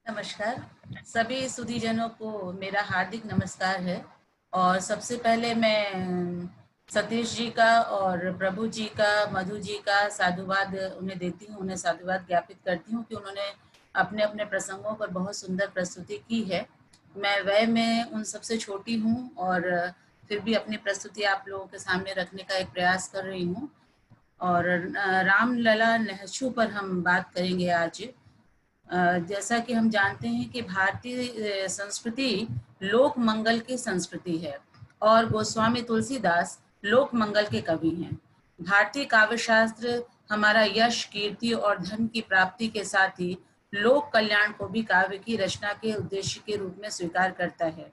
नमस्कार। सभी सुधीजनों को मेरा हार्दिक नमस्कार है। और सबसे पहले मैं सतीश जी का और प्रभु जी का, मधु जी का साधुवाद उन्हें देती हूँ, उन्हें साधुवाद ज्ञापित करती हूँ कि उन्होंने अपने अपने प्रसंगों पर बहुत सुंदर प्रस्तुति की है। मैं वह में उन सबसे छोटी हूँ और फिर भी अपनी प्रस्तुति आप लोगों के सामने रखने का एक प्रयास कर रही हूँ। और रामलला नहशू पर हम बात करेंगे आज। जैसा कि हम जानते हैं कि भारतीय संस्कृति लोक मंगल की संस्कृति है और गोस्वामी तुलसीदास लोक मंगल के कवि हैं। भारतीय काव्य शास्त्र हमारा यश, कीर्ति और धन की प्राप्ति के साथ ही लोक कल्याण को भी काव्य की रचना के उद्देश्य के रूप में स्वीकार करता है।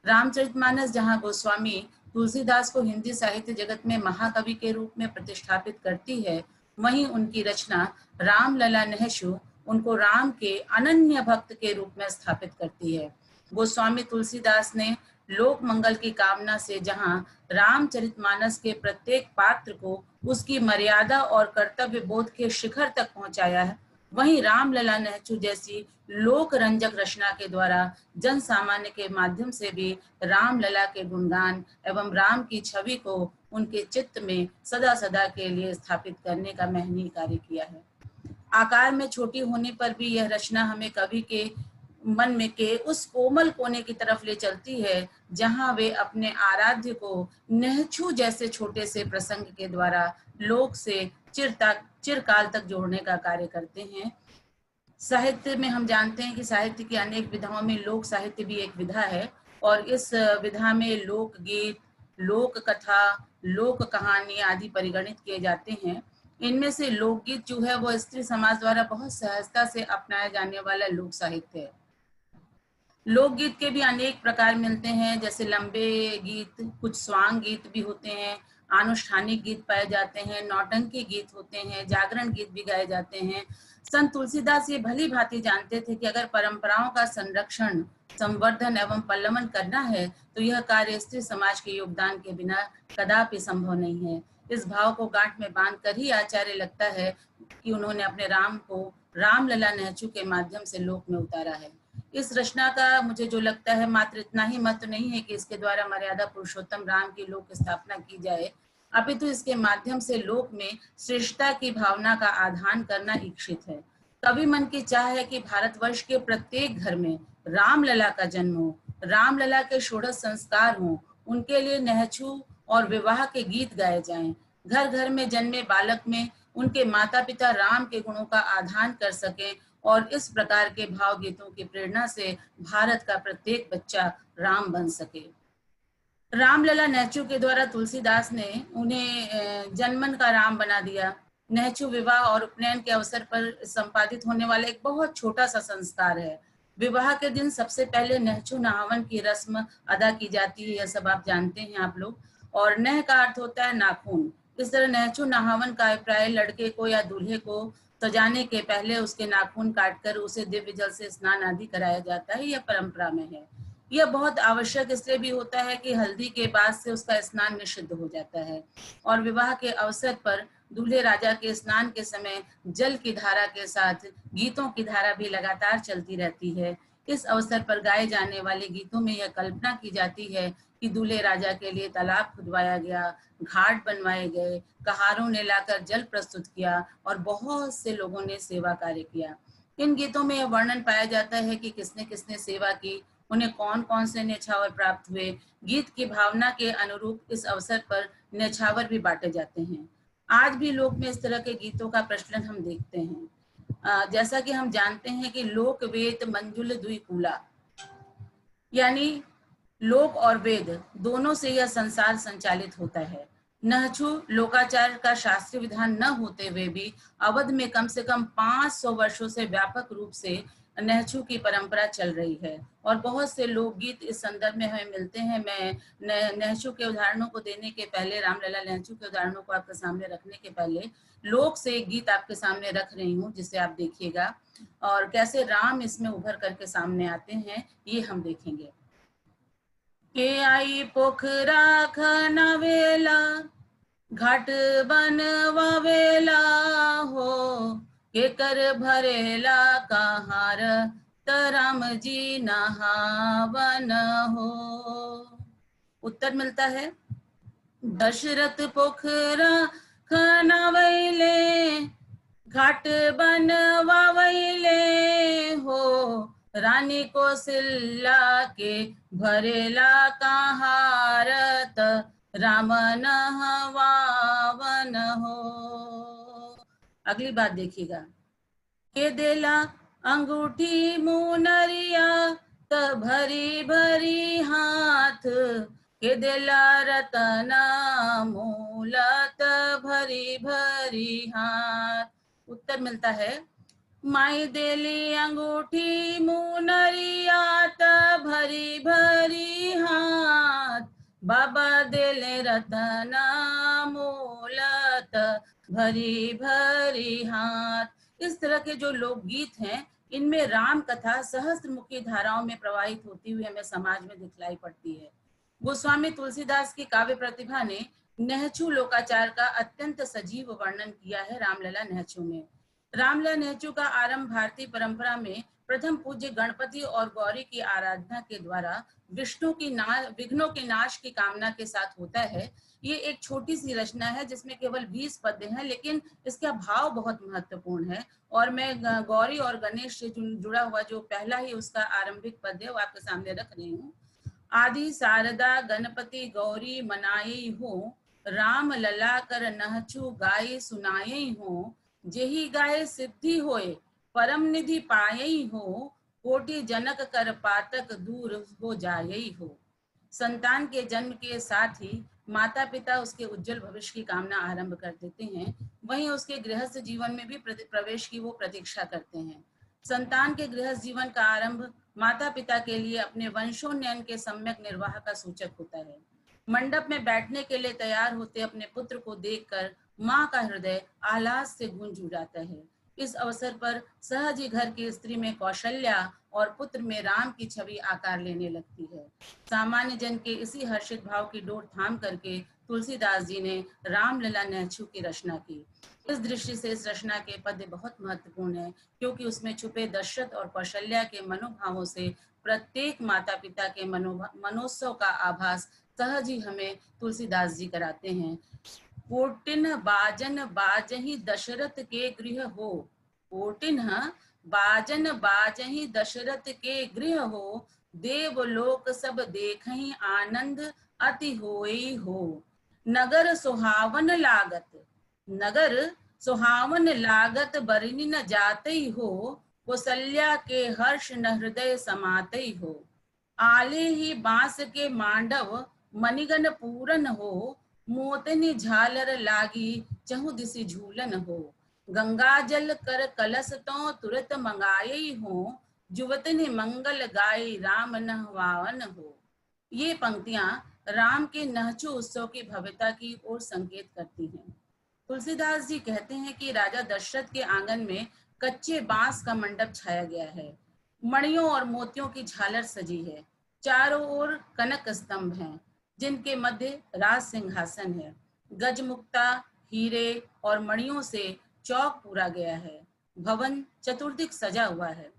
रामचरितमानस जहाँ गोस्वामी तुलसीदास को हिंदी साहित्य जगत में महाकवि के रूप में प्रतिष्ठापित करती है, वहीं उनकी रचना रामलला नहशु उनको राम के अनन्य भक्त के रूप में स्थापित करती है। गोस्वामी तुलसीदास ने लोक मंगल की कामना से जहां रामचरितमानस के प्रत्येक पात्र को उसकी मर्यादा और कर्तव्य बोध के शिखर तक पहुंचाया है, वहीं रामलला नहशु जैसी लोक रंजक रचना के द्वारा जन सामान्य के माध्यम से भी रामलला के गुणगान एवं राम की छवि को उनके चित्त में सदा सदा के लिए स्थापित करने का महनीय कार्य किया है। आकार में छोटी होने पर भी यह रचना हमें कवि के मन में के उस कोमल कोने की तरफ ले चलती है जहां वे अपने आराध्य को नहछू जैसे छोटे से प्रसंग के द्वारा लोक से चिरकाल तक जोड़ने का कार्य करते हैं। साहित्य में हम जानते हैं कि साहित्य की अनेक विधाओं में लोक साहित्य भी एक विधा है और इस विधा में लोकगीत, लोक कथा, लोक कहानी आदि परिगणित किए जाते हैं। इनमें से लोकगीत जो है वो स्त्री समाज द्वारा बहुत सहजता से अपनाया जाने वाला लोक साहित्य है। लोकगीत के भी अनेक प्रकार मिलते हैं, जैसे लंबे गीत, कुछ स्वांग गीत भी होते हैं, अनुष्ठानिक गीत पाए जाते हैं, नौटंकी गीत होते हैं, जागरण गीत भी गाए जाते हैं। संत तुलसीदास ये भली भांति जानते थे कि अगर परंपराओं का संरक्षण, संवर्धन एवं पल्लवन करना है तो यह कार्य स्त्री समाज के योगदान के बिना कदापि संभव नहीं है। इस भाव को गांठ में बांध कर ही आचार्य लगता है कि उन्होंने अपने राम को रामलला नहशू के माध्यम से लोक में उतारा है। इस रचना का मुझे जो लगता है मात्र इतना ही महत्व नहीं है कि इसके द्वारा मर्यादा पुरुषोत्तम राम की लोक स्थापना की जाए, अपितु इसके माध्यम से लोक में श्रेष्ठता की भावना का आधान करना इच्छित है। कवि मन की चाह है कि भारतवर्ष के प्रत्येक घर में रामलला का जन्म हो, रामलला के षोडश संस्कार हों, उनके लिए नहछू और विवाह के गीत गाए जाएं। घर घर में जन्मे बालक में उनके माता पिता राम के गुणों का आधान कर सकें और इस प्रकार के भाव गीतों की प्रेरणा से भारत का प्रत्येक बच्चा राम बन सके। रामलला नहशू के द्वारा तुलसीदास ने उन्हें जनमन का राम बना दिया। नहशू विवाह और उपनयन के अवसर पर संपादित होने वाला एक बहुत छोटा सा संस्कार है। विवाह के दिन सबसे पहले नहशू नहावन की रस्म अदा की जाती है, यह सब आप जानते हैं आप लोग। और नह का अर्थ होता है नाखून। इस तरह नहशू नहावन का अभिप्राय लड़के को या दूल्हे को सजाने के पहले उसके नाखून काटकर उसे दिव्य जल से स्नान आदि कराया जाता है, यह परंपरा में है। यह बहुत आवश्यक इसलिए भी होता है कि हल्दी के बाद से उसका स्नान निषिद्ध हो जाता है और विवाह के अवसर पर दूल्हे राजा के स्नान के समय जल की धारा के साथ गीतों की धारा भी लगातार चलती रहती है। इस अवसर पर गाए जाने वाले गीतों में यह कल्पना की जाती है कि दूल्हे राजा के लिए तालाब खुदवाया गया, घाट बनवाए गए, कहारों ने लाकर जल प्रस्तुत किया और बहुत से लोगों ने सेवा कार्य किया। इन गीतों में यह वर्णन पाया जाता है कि किसने किसने सेवा की, उन्हें कौन कौन से न्यौछावर प्राप्त हुए। गीत की भावना के अनुरूप इस अवसर पर न्यौछावर भी बांटे जाते हैं। आज भी लोक में इस तरह के गीतों का प्रचलन हम देखते हैं। जैसा कि हम जानते हैं कि लोक वेद मंजुल दुई कूला, यानी लोक और वेद दोनों से यह संसार संचालित होता है। नहछू लोकाचार का शास्त्रीय विधान न होते हुए भी अवध में कम से कम 500 वर्षों से व्यापक रूप से नहछू की परंपरा चल रही है और बहुत से लोकगीत इस संदर्भ में हमें मिलते हैं। मैं नहछू के उदाहरणों को देने के पहले, रामलला नहछू के उदाहरणों को आपके सामने रखने के पहले लोक से एक गीत आपके सामने रख रही हूँ, जिसे आप देखिएगा और कैसे राम इसमें उभर करके सामने आते हैं ये हम देखेंगे। के आई पोखरा खनवेला, घाट बनवावेला हो, के कर भरेला कहार, त राम जी नहावन हो। उत्तर मिलता है, दशरथ पोखरा खनावैले, घाट बनवावैले हो, रानी कौशल्या के भरेला कहारत, राम नहवावन हो। अगली बात देखिएगा, के देला अंगूठी मुनरिया, त भरी भरी हाथ, के देला रतना मूलत, भरी भरी हाथ। उत्तर मिलता है, माई देली अंगूठी मुनरिया, त भरी भरी हाथ, बाबा देले रतना मूलत, भरी भरी हाथ। इस तरह के जो लोकगीत हैं, इनमें राम कथा सहस्त्रमुखी धाराओं में प्रवाहित होती हुई हमें समाज में दिखलाई पड़ती है। गोस्वामी तुलसीदास की काव्य प्रतिभा ने नहचू लोकाचार का अत्यंत सजीव वर्णन किया है रामलला नहचू में। रामलला नहचू का आरंभ भारतीय परंपरा में प्रथम पूज्य गणपति और गौरी की आराधना के द्वारा विष्णु की विघ्नों के नाश की कामना के साथ होता है। ये एक छोटी सी रचना है जिसमें केवल 20 पद्य हैं, लेकिन इसका भाव बहुत महत्वपूर्ण है। और मैं गौरी और गणेश से जुड़ा हुआ जो पहला ही उसका आरंभिक पद्य है वो आपके सामने रख रही हूँ। आदि शारदा गणपति गौरी मनाई हो, राम लला कर नहचू गाये सुनाई हो, जेहि गाये सिद्धि होए, परम निधि पायई हो, कोटि जनक कर पातक दूर हो जायई हो। संतान के जन्म के साथ ही माता पिता उसके उज्जवल भविष्य की कामना आरंभ कर देते हैं, वहीं उसके गृहस्थ जीवन में भी प्रवेश की वो प्रतीक्षा करते हैं। संतान के गृहस्थ जीवन का आरंभ माता पिता के लिए अपने वंशोन्नयन के सम्यक निर्वाह का सूचक होता है। मंडप में बैठने के लिए तैयार होते अपने पुत्र को देखकर माँ का हृदय आह्लाद से गूंज उठाता है। इस अवसर पर सहज ही घर की स्त्री में कौशल्या और पुत्र में राम की छवि आकार लेने लगती है। सामान्य जन के इसी हर्षित भाव की डोर थाम करके तुलसीदास जी ने रामलला नहचू की रचना की। इस दृष्टि से इस रचना के पद्य बहुत महत्वपूर्ण है, क्योंकि उसमें छुपे दशरथ और कौशल्या के मनोभावों से प्रत्येक माता पिता के मनोत्सव का आभास सहज ही हमें तुलसीदास जी कराते हैं। कोटिन बाजन बाजही दशरथ के गृह हो, कोटिन बाजन बाजही दशरथ के गृह हो, देवलोक सब देखहि आनंद अति होई हो। नगर सुहावन लागत, नगर सुहावन लागत बरनी न जाते हो, कौशल्या के हर्ष न हृदय समाते हो। आले ही बांस के मांडव मणिगण पूरन हो, मोतनी झालर लागी चहु दिसि झूलन हो। गंगा जल कर कलश तो तुरत मंगाई हो, जुवतनि मंगल गाई राम नहवावन हो। ये पंक्तियां राम के नहचू उत्सव की भव्यता की ओर संकेत करती हैं। तुलसीदास जी कहते हैं कि राजा दशरथ के आंगन में कच्चे बांस का मंडप छाया गया है, मणियों और मोतियों की झालर सजी है, चारों ओर कनक स्तंभ हैं, जिनके मध्य राज सिंहासन है। गजमुक्ता हीरे और मणियों से चौक पूरा गया है, भवन चतुर्दिक सजा हुआ है।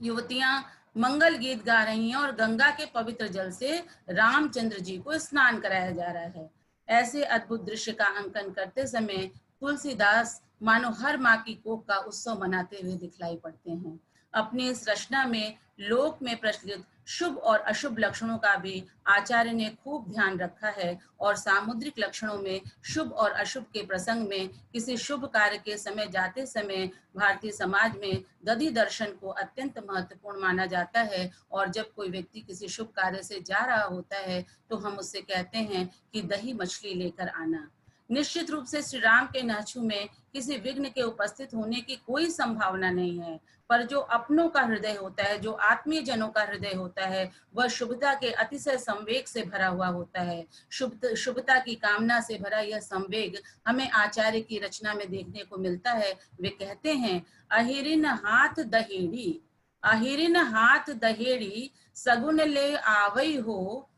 युवतियां मंगल गीत गा रही हैं और गंगा के पवित्र जल से रामचंद्र जी को स्नान कराया जा रहा है। ऐसे अद्भुत दृश्य का अंकन करते समय तुलसीदास मानो हर माँ की कोख का उत्सव मनाते हुए दिखलाई पड़ते हैं। अपनी इस रचना में लोक में प्रचलित शुभ और अशुभ लक्षणों का भी आचार्य ने खूब ध्यान रखा है, और सामुद्रिक लक्षणों में शुभ और अशुभ के प्रसंग में किसी शुभ कार्य के समय जाते समय भारतीय समाज में दधि दर्शन को अत्यंत महत्वपूर्ण माना जाता है। और जब कोई व्यक्ति किसी शुभ कार्य से जा रहा होता है तो हम उससे कहते हैं कि दही मछली लेकर आना। निश्चित रूप से श्री राम के नहचू में किसी विघ्न के उपस्थित होने की कोई संभावना नहीं है, पर जो अपनों का हृदय होता है, जो आत्मीय जनों का हृदय होता है, वह शुभता के अतिशय संवेग से भरा हुआ होता है। शुभता की कामना से भरा यह संवेग हमें आचार्य की रचना में देखने को मिलता है। वे कहते हैं, अहिरिन हाथ दहेड़ी, अहिरिन हाथ दहेड़ी, सगुन ले आवई हो,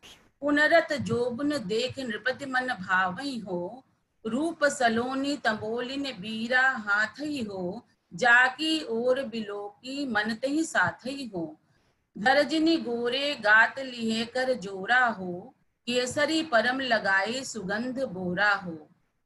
पुनरत जोबन देख नृपति मन भावई हो, रूप सलोनी तंबोलिन बीरा हाथई हो, जाकी और बिलो की मन ही साथ ही हो। दर्जनी गोरे गात लिए कर जोरा हो, केसरी परम लगाए सुगंध बोरा हो।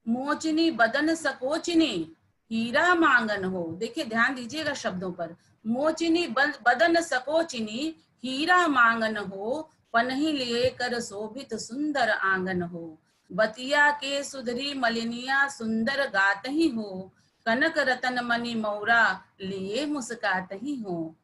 मोचनी बदन सकोचनी हीरा मांगन हो। देखिए ध्यान दीजिएगा शब्दों पर। मोचनी बदन सकोचनी हीरा मांगन हो, पनही लिए कर शोभित सुंदर आंगन हो। बतिया के सुधरी मलिनिया सुंदर गात ही हो, कनक रतन मणि मौरा लिए मुस्कात ही हो।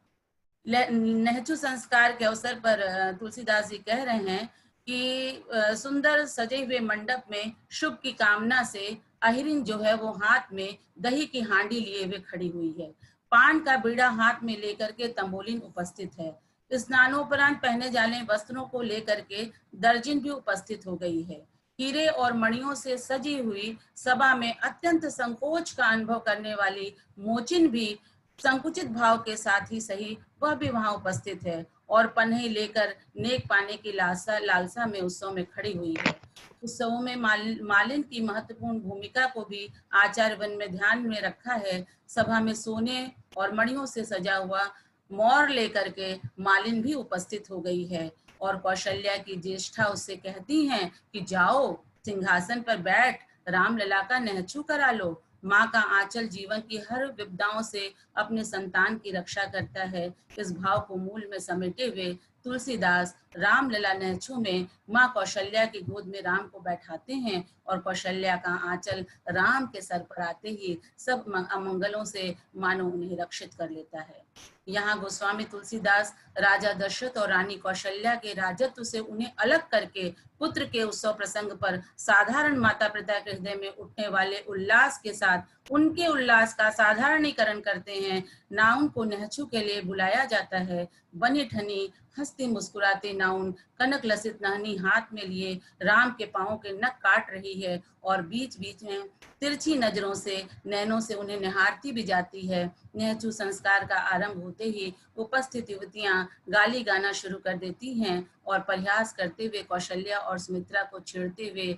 नहचु संस्कार के अवसर पर तुलसीदास जी कह रहे हैं कि सुंदर सजे हुए मंडप में शुभ की कामना से अहिरिन जो है वो हाथ में दही की हांडी लिए हुए खड़ी हुई है। पान का बीड़ा हाथ में लेकर के तंबोलिन उपस्थित है। स्नानोपरांत पहने जाने वस्त्रों को लेकर के दर्जिन भी उपस्थित हो गई है। हीरे और मणियों से सजी हुई सभा में अत्यंत संकोच का अनुभव करने वाली मोचिन भी संकुचित भाव के साथ ही सही वह भी वहां उपस्थित है और पन्हे लेकर नेक पाने की लालसा में उत्सव में खड़ी हुई है। उत्सवों में मालिन की महत्वपूर्ण भूमिका को भी आचार्य वन में ध्यान में रखा है। सभा में सोने और मणियों से सजा हुआ मोर लेकर के मालिन भी उपस्थित हो गई है और कौशल्या की ज्येष्ठा उससे कहती हैं कि जाओ सिंहासन पर बैठ रामलला का नहचू करा लो। माँ का आंचल जीवन की हर विपदाओं से अपने संतान की रक्षा करता है। इस भाव को मूल में समेटे हुए तुलसीदास रामलला नहचू में माँ कौशल्या की गोद में राम को बैठाते हैं और कौशल्या का आंचल राम के सर पर आते ही सब अमंगलों से मानो उन्हें रक्षित कर लेता है। यहाँ गोस्वामी तुलसीदास राजा दशरथ और रानी कौशल्या के राजत्व से उन्हें अलग करके पुत्र के उत्सव प्रसंग पर साधारण माता पिता के हृदय में उठने वाले उल्लास के साथ उनके उल्लास का साधारणीकरण करते हैं। नाउन को नहचू के लिए बुलाया जाता है। बनी ठनी हंसती मुस्कुराती नाउन कनक लसित नहनी हाथ में लिए राम के पांवों के नख काट रही है और बीच बीच में तिरछी नजरों से नैनों से उन्हें निहारती भी जाती है। नहचू संस्कार का आरंभ होते ही उपस्थित युवतियां गाली गाना शुरू कर देती हैं और परिहास करते हुए कौशल्या और सुमित्रा को छेड़ते हुए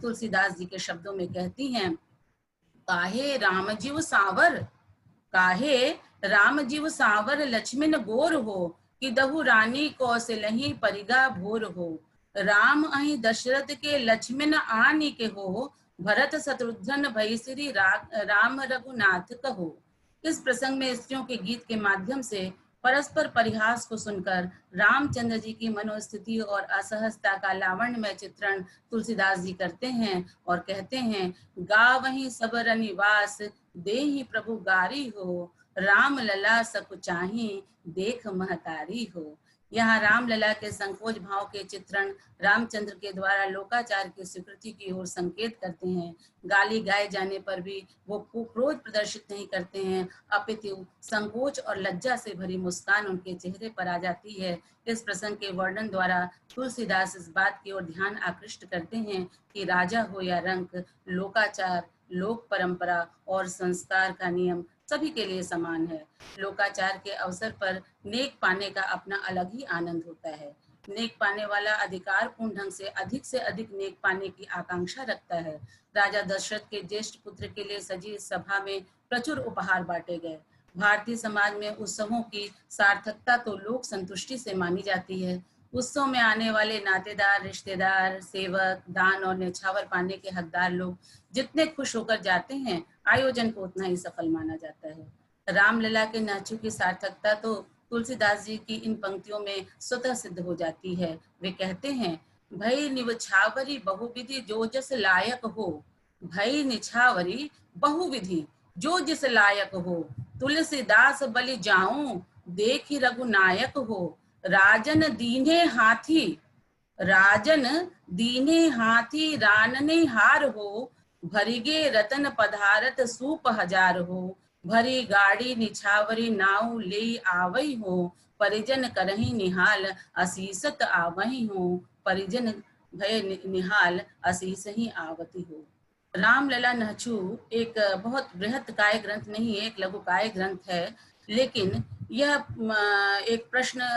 तुलसीदास जी के शब्दों में कहती हैं, काहे राम जीव सावर, काहे राम जीव सावर लक्ष्मण गोर हो, कि दहु रानी कौशलही परिगा भोर हो। राम अहि दशरथ के लक्ष्मण आनी के हो, भरत शत्रुघ्न भई श्री राम रघुनाथ कहो। इस प्रसंग में स्त्रियों के गीत के माध्यम से परस्पर परिहास को सुनकर रामचंद्र जी की मनोस्थिति और असहजता का लावण्यमय चित्रण तुलसीदास जी करते हैं और कहते हैं, गावहीं सब रनिवास देहि प्रभु गारी हो, राम लला सकु चाही देख महतारी हो। यहाँ रामलला के संकोच भाव के चित्रण रामचंद्र के द्वारा लोकाचार की स्वीकृति की ओर संकेत करते हैं। गाली गाए जाने पर भी वो क्रोध प्रदर्शित नहीं करते हैं, अपितु संकोच और लज्जा से भरी मुस्कान उनके चेहरे पर आ जाती है। इस प्रसंग के वर्णन द्वारा तुलसीदास इस बात की ओर ध्यान आकृष्ट करते हैं कि राजा हो या रंक, लोकाचार, लोक परंपरा और संस्कार का नियम सभी के लिए समान है। लोकाचार के अवसर पर नेक पाने का अपना अलग ही आनंद होता है। नेक पाने वाला अधिकार पूर्ण ढंग से अधिक नेक पाने की आकांक्षा रखता है। राजा दशरथ के ज्येष्ठ पुत्र के लिए सजी इस सभा में प्रचुर उपहार बांटे गए। भारतीय समाज में उत्सवों की सार्थकता तो लोक संतुष्टि से मानी जाती है। उत्सव में आने वाले नातेदार, रिश्तेदार, सेवक, दान और न्यौछावर पाने के हकदार लोग जितने खुश होकर जाते हैं, आयोजन को उतना ही सफल माना जाता है। रामलला के नाचू की सार्थकता तो तुलसीदास जी की इन पंक्तियों में स्वतः सिद्ध हो जाती है। वे कहते हैं, भई निछावरी बहुविधि जो जस लायक हो, भई निछावरी बहुविधि जो जिस लायक हो, तुलसीदास बलि जाऊं देखी रघुनायक हो। राजन दीने हाथी, राजन दीने हाथी रानने हार हो, भरिगे रतन पधारत सूप हजार हो। भरी गाड़ी निछावरी नाव ले आवई हो, परिजन करही निहाल असीसत आवही हो। परिजन भय निहाल असीस ही आवती हो। रामलला नहचू एक बहुत बृहत काय ग्रंथ नहीं है, एक लघु काय ग्रंथ है, लेकिन यह एक प्रश्न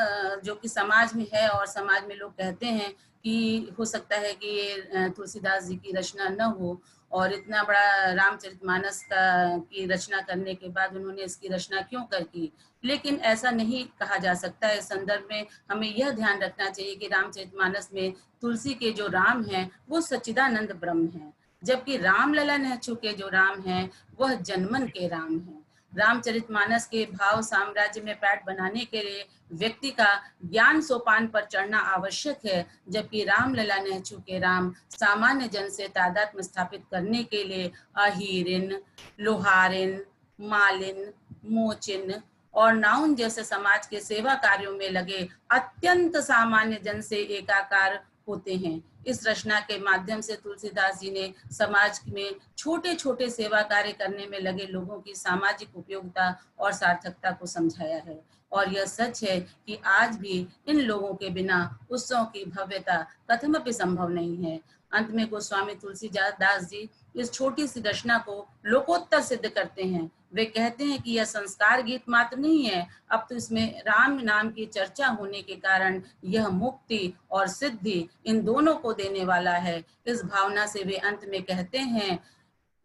जो कि समाज में है और समाज में लोग कहते हैं कि हो सकता है कि ये तुलसीदास जी की रचना न हो, और इतना बड़ा रामचरितमानस का की रचना करने के बाद उन्होंने इसकी रचना क्यों कर की। लेकिन ऐसा नहीं कहा जा सकता। इस संदर्भ में हमें यह ध्यान रखना चाहिए कि रामचरितमानस में तुलसी के जो राम हैं वो सच्चिदानंद ब्रह्म हैं, जबकि रामलला नेहचू के जो राम हैं वह जन्मन के राम हैं। रामचरितमानस के भाव साम्राज्य में पैठ बनाने के लिए व्यक्ति का ज्ञान सोपान पर चढ़ना आवश्यक है, जबकि रामलला नेहचू के राम सामान्य जन से तादात्म्य स्थापित करने के लिए अहीरिन, लोहारिन, मालिन, मोचिन और नाउन जैसे समाज के सेवा कार्यों में लगे अत्यंत सामान्य जन से एकाकार होते हैं। इस रचना के माध्यम से तुलसीदास जी ने समाज में छोटे छोटे सेवा कार्य करने में लगे लोगों की सामाजिक उपयोगिता और सार्थकता को समझाया है। और यह सच है कि आज भी इन लोगों के बिना उत्सव की भव्यता कथमपि संभव नहीं है। अंत में गोस्वामी तुलसीदास जी इस छोटी सी रचना को लोकोत्तर सिद्ध करते हैं। वे कहते हैं कि यह संस्कार गीत मात्र नहीं है, अब तो इसमें राम नाम की चर्चा होने के कारण यह मुक्ति और सिद्धि इन दोनों को देने वाला है। इस भावना से वे अंत में कहते हैं,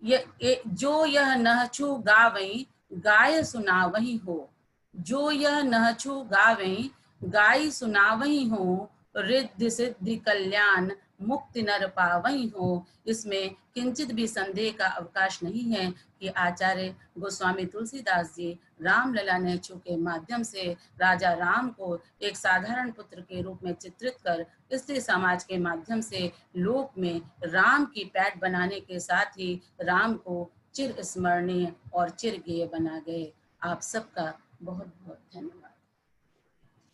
जो यह नहछु गावई गाय सुनावही हो, जो यह नहछु गावई गाय सुनावही हो, रिद्धि सिद्धि कल्याण मुक्ति नर पावई हो। इसमें किंचित भी संदेह का अवकाश नहीं है कि आचार्य गोस्वामी तुलसीदास जी रामलला नेहचू के माध्यम से राजा राम को एक साधारण पुत्र के रूप में चित्रित कर स्त्री समाज के माध्यम से लोक में राम की पैठ बनाने के साथ ही राम को चिर स्मरणीय और चिर गेय बना गए। आप सबका बहुत बहुत धन्यवाद।